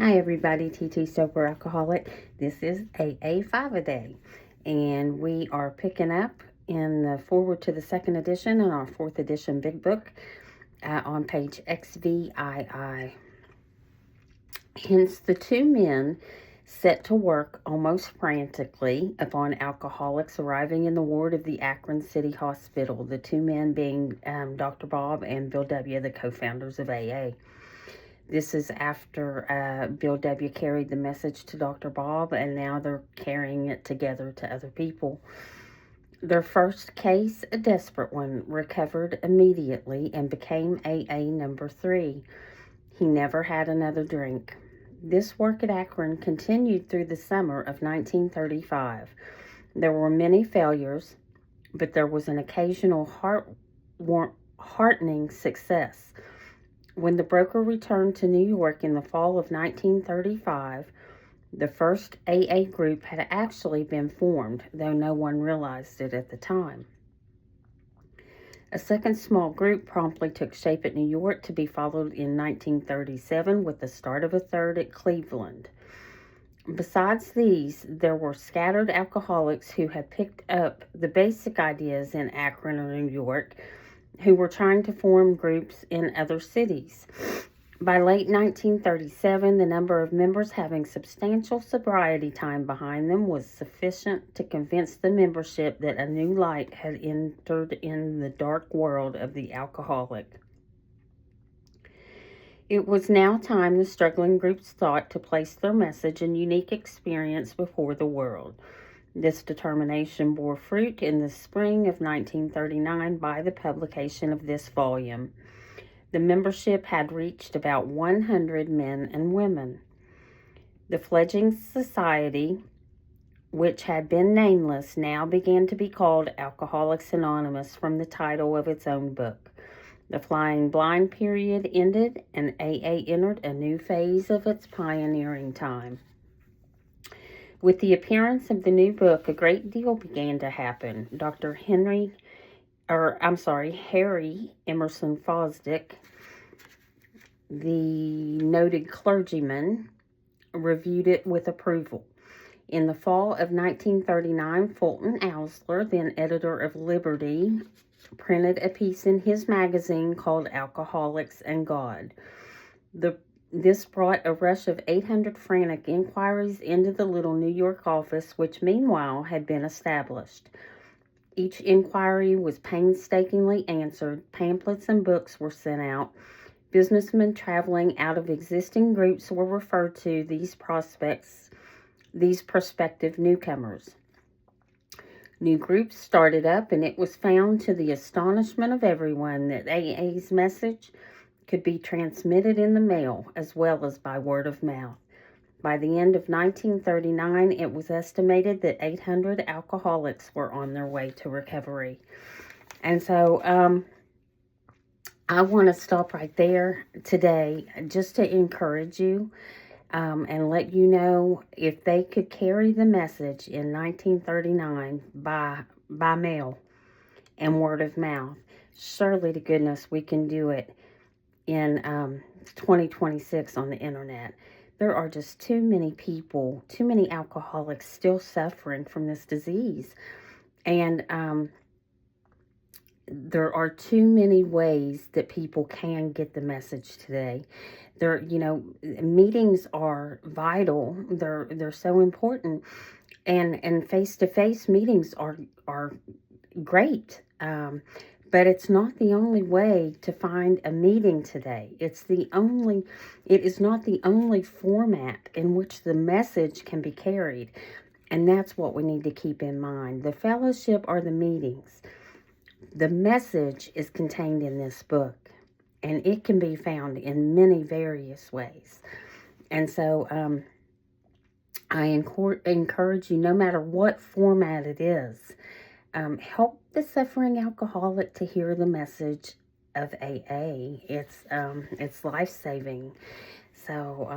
Hi everybody, TT Sober Alcoholic. This is AA 5 a day, and we are picking up in the forward to the second edition in our fourth edition big book on page XVII. Hence, the two men set to work almost frantically upon alcoholics arriving in the ward of the Akron City Hospital, the two men being Dr. Bob and Bill W., the co-founders of AA. This is after Bill W. carried the message to Dr. Bob, and now they're carrying it together to other people. Their first case, a desperate one, recovered immediately and became AA number 3. He never had another drink. This work at Akron continued through the summer of 1935. There were many failures, but there was an occasional heartening success. When the broker returned to New York in the fall of 1935, the first AA group had actually been formed, though no one realized it at the time. A second small group promptly took shape at New York, to be followed in 1937 with the start of a third at Cleveland. Besides these, there were scattered alcoholics who had picked up the basic ideas in Akron or New York, who were trying to form groups in other cities. By late 1937, the number of members having substantial sobriety time behind them was sufficient to convince the membership that a new light had entered in the dark world of the alcoholic. It was now time the struggling groups thought to place their message and unique experience before the world. This determination bore fruit in the spring of 1939 by the publication of this volume. The membership had reached about 100 men and women. The fledgling society, which had been nameless, now began to be called Alcoholics Anonymous from the title of its own book. The flying blind period ended, and AA entered a new phase of its pioneering time. With the appearance of the new book, a great deal began to happen. Harry Emerson Fosdick, the noted clergyman, reviewed it with approval. In the fall of 1939, Fulton Owsler, then editor of Liberty, printed a piece in his magazine called Alcoholics and God. This brought a rush of 800 frantic inquiries into the little New York office, which meanwhile had been established. Each inquiry was painstakingly answered. Pamphlets and books were sent out. Businessmen traveling out of existing groups were referred to these prospective newcomers. New groups started up, and it was found, to the astonishment of everyone, that AA's message could be transmitted in the mail as well as by word of mouth. By the end of 1939, it was estimated that 800 alcoholics were on their way to recovery. And so I want to stop right there today just to encourage you and let you know, if they could carry the message in 1939 by mail and word of mouth, surely to goodness we can do it in 2026 on the internet. There are just too many people, too many alcoholics still suffering from this disease. And there are too many ways that people can get the message today. Meetings are vital. They're so important. And face-to-face meetings are great. But it's not the only way to find a meeting today. It is not the only format in which the message can be carried. And that's what we need to keep in mind. The fellowship are the meetings. The message is contained in this book, and it can be found in many various ways. And so I encourage you, no matter what format it is, help the suffering alcoholic to hear the message of AA. It's life-saving. So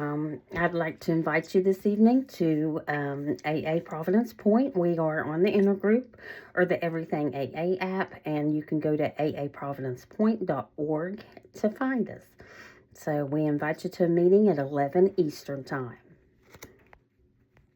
I'd like to invite you this evening to AA Providence Point. We are on the intergroup or the Everything AA app, and you can go to aaprovidencepoint.org to find us. So we invite you to a meeting at 11 Eastern Time.